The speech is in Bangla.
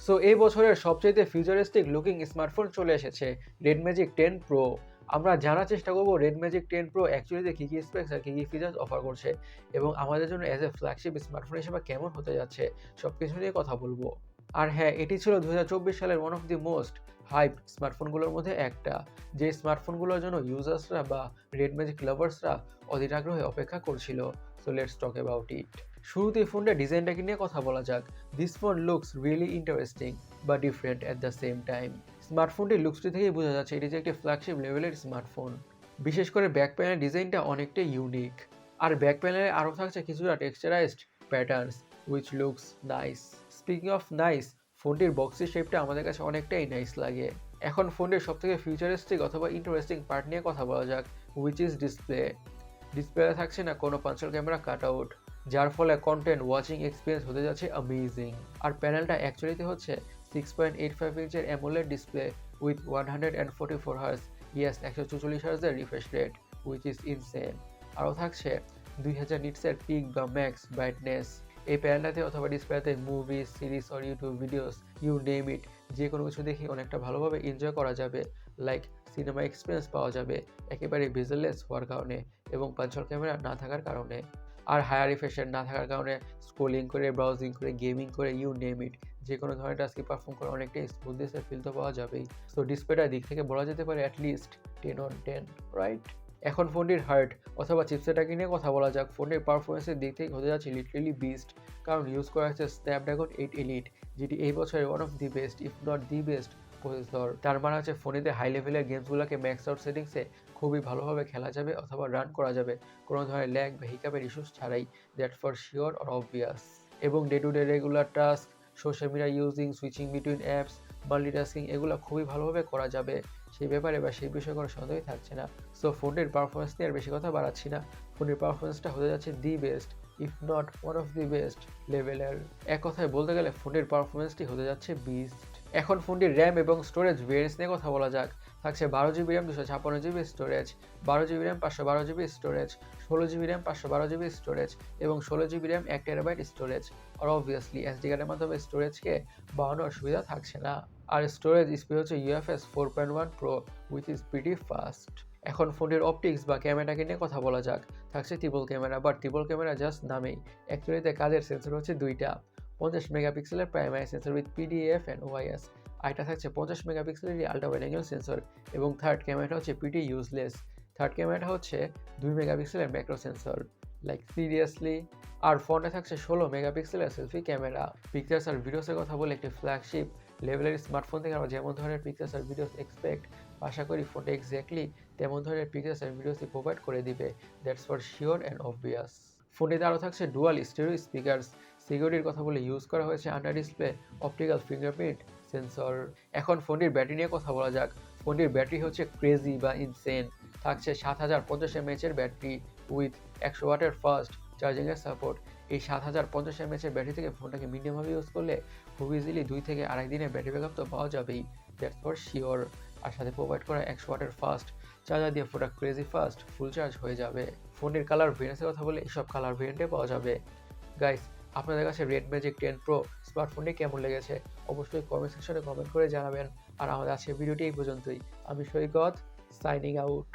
সো এই বছরের সবচেয়ে ফিউচারিস্টিক লুকিং স্মার্টফোন চলে এসেছে, রেড ম্যাজিক 10 প্রো। আমরা জানার চেষ্টা করব রেড ম্যাজিক 10 প্রো অ্যাকচুয়ালিতে কী কী স্পেক্স আর কী কী ফিচার্স অফার করছে এবং আমাদের জন্য অ্যাজ এ ফ্ল্যাগশিপ স্মার্টফোন হিসেবে কেমন হতে যাচ্ছে, সব কিছু নিয়ে কথা বলবো। আর হ্যাঁ, এটি ছিল 2024 সালের one of the most hype স্মার্টফোনগুলোর মধ্যে একটা, যে স্মার্টফোনগুলোর জন্য ইউজার্সরা বা রেড ম্যাজিক লাভার্সরা অধীর আগ্রহে অপেক্ষা করছিল। So let's talk about it. শুরুতেই ফোনটার ডিজাইনটাকে নিয়ে কথা বলা যাক। This phone looks really interesting বা different at the same time. স্মার্টফোনটির লুকসটি থেকেই বোঝা যাচ্ছে এটি যে একটি ফ্ল্যাগশিপ লেভেলের স্মার্টফোন। বিশেষ করে ব্যাক প্যানেল ডিজাইনটা অনেকটাই ইউনিক, আর ব্যাক প্যানেলে আরও থাকছে কিছুটা texturised patterns which looks nice. Speaking of nice, ফোনটির বক্সি শেপটা আমাদের কাছে অনেকটাই নাইস লাগে। এখন ফোনটির সবথেকে ফিউচারিস্টিক অথবা ইন্টারেস্টিং পার্ট নিয়ে কথা বলা যাক, উইচ ইজ ডিসপ্লে। ডিসপ্লেতে থাকছে না কোনো পাঞ্চাল ক্যামেরা কাট আউট, যার ফলে কন্টেন্ট ওয়াচিং এক্সপিরিয়েন্স হতে যাচ্ছে অ্যামেজিং। আর প্যানেলটা অ্যাকচুয়ালিতে হচ্ছে 6.85 ইঞ্চের AMOLED display with 144 hertz, yes 144 হার্জের refresh rate, which is insane. আরও থাকছে 2000 নিটসের পিক বা ম্যাক্স ব্রাইটনেস। এই প্যানেলটাতে অথবা ডিসপ্লেতে মুভি, সিরিজ আর YouTube videos, you name it, যে কোনো কিছু দেখে অনেকটা ভালোভাবে এনজয় করা যাবে, লাইক সিনেমা এক্সপিরিয়েন্স পাওয়া যাবে একেবারে ভিজুয়ালেস হওয়ার কারণে এবং পাঞ্চাল ক্যামেরা না থাকার কারণে। আর হায়ার রিফ্রেশ রেট না থাকার কারণে স্ক্রোলিং করে, ব্রাউজিং করে, গেমিং করে, ইউ নেম ইট, যে কোনো ধরনের টাস্কে পারফর্ম করে অনেকটাই স্মুথনেসের ফিল তো পাওয়া যাবেই। সো ডিসপ্লেটার দিক থেকে বলা যেতে পারে অ্যাটলিস্ট 10/10, রাইট? এখন ফোনটির হার্ট অথবা চিপসেটটাকে নিয়ে কথা বলা যাক। ফোনটির পারফরমেন্সের দিক থেকে হতে যাচ্ছে লিটারেলি বিস্ট, কারণ ইউজ করা হচ্ছে স্ন্যাপড্রাগন 8 এলিট, যেটি এই বছরের one of the best if not the best processor. তার মানে হচ্ছে ফোনেতে হাই লেভেলের গেমসগুলোকে ম্যাক্স আউট সেটিংসে খুবই ভালোভাবে খেলা যাবে অথবা রান করা যাবে কোনো ধরনের ল্যাগ বা হিকাপের ইস্যুস ছাড়াই, that for sure or obvious. এবং day to day regular task, social media using, switching between apps, multitasking, এগুলো খুবই ভালোভাবে করা যাবে, সেই ব্যাপারে বা সেই বিষয়ে কোনো সন্দেহই থাকছে না। সো ফোনটির পারফরমেন্স নিয়ে আর বেশি কথা বাড়াচ্ছি না, ফোনের পারফরমেন্সটা হতে যাচ্ছে the best if not one of the best লেভেলের। এক কথায় বলতে গেলে ফোনের পারফরমেন্সটি হতে যাচ্ছে বিস্ট। এখন ফোনটির র্যাম এবং স্টোরেজ ভেরিয়েন্টস নিয়ে কথা বলা যাক। থাকছে 12GB RAM, 256GB storage, 12GB RAM, 512GB storage, 16GB RAM, 512GB storage এবং 16GB র্যাম 1TB স্টোরেজ। আর অবভিয়াসলি এসডি কার্ডের মাধ্যমে স্টোরেজকে বাড়ানোর সুবিধা থাকছে না। আর স্টোরেজ স্পিড হচ্ছে UFS 4.1 Pro, which is pretty fast. এখন ফোনটির অপটিক্স বা ক্যামেরাটাকে নিয়ে কথা বলা যাক। থাকছে triple camera, but triple camera just নামেই, অ্যাকচুয়ালিতে কাজের সেন্সর হচ্ছে দুইটা। 50 মেগাপিক্সেলের primary sensor with PDAF and OIS, আরেকটা থাকছে 50 মেগাপিক্সেলের আলট্রা ওয়াইড অ্যাঙ্গেল সেন্সর, এবং থার্ড ক্যামেরাটা হচ্ছে প্রিটি ইউজলেস। থার্ড ক্যামেরাটা হচ্ছে 2 মেগাপিক্সেলের ম্যাক্রো সেন্সর, লাইক সিরিয়াসলি। আর ফোনে থাকছে 16 মেগাপিক্সেলের সেলফি ক্যামেরা। পিকচার্স আর ভিডিওসের কথা বলে একটি ফ্ল্যাগশিপ লেভেলের স্মার্টফোন থেকে আমরা যেমন ধরনের পিকচার্স আর ভিডিওস এক্সপেক্ট, আশা করি ফোনটা এক্স্যাক্টলি তেমন ধরনের পিকচার্স আর ভিডিওসই প্রোভাইড করে দিবে, that's for sure and obvious. ফোনটিতে আরও থাকছে ডুয়াল স্টেরিও স্পিকার্স। সিকিউরিটির কথা বলে ইউজ করা হয়েছে under display optical fingerprint sensor. এখন ফোনটির ব্যাটারি নিয়ে কথা বলা যাক। ফোনটির ব্যাটারি হচ্ছে ক্রেজি বা ইনসেন। থাকছে 7050 mAh ব্যাটারি উইথ 100 ওয়াটের ফাস্ট চার্জিংয়ের সাপোর্ট। এই 7050 mAh ব্যাটারি থেকে ফোনটাকে মিডিয়ামভাবে ইউজ করলে খুব ইজিলি 2 থেকে আড়াই দিনের ব্যাটারি ব্যাকআপ তো পাওয়া যাবেই, দ্যাটস ফর শিওর। আর সাথে প্রোভাইড করা 100 ওয়াটের ফাস্ট চার্জার দিয়ে ফোনটা ক্রেজি ফাস্ট ফুল চার্জ হয়ে যাবে। ফোনের কালার ভেরিয়েন্টের কথা বলে এইসব কালার ভেরিয়েন্টে পাওয়া যাবে। গাইস, আপনাদের কাছে রেড ম্যাজিক 10 প্রো স্মার্টফোনটি কেমন লেগেছে অবশ্যই কমেন্ট সেকশনে কমেন্ট করে জানাবেন। আর আমাদের আজকের ভিডিওটি এই পর্যন্তই। আমি সৈকত, সাইনিং আউট।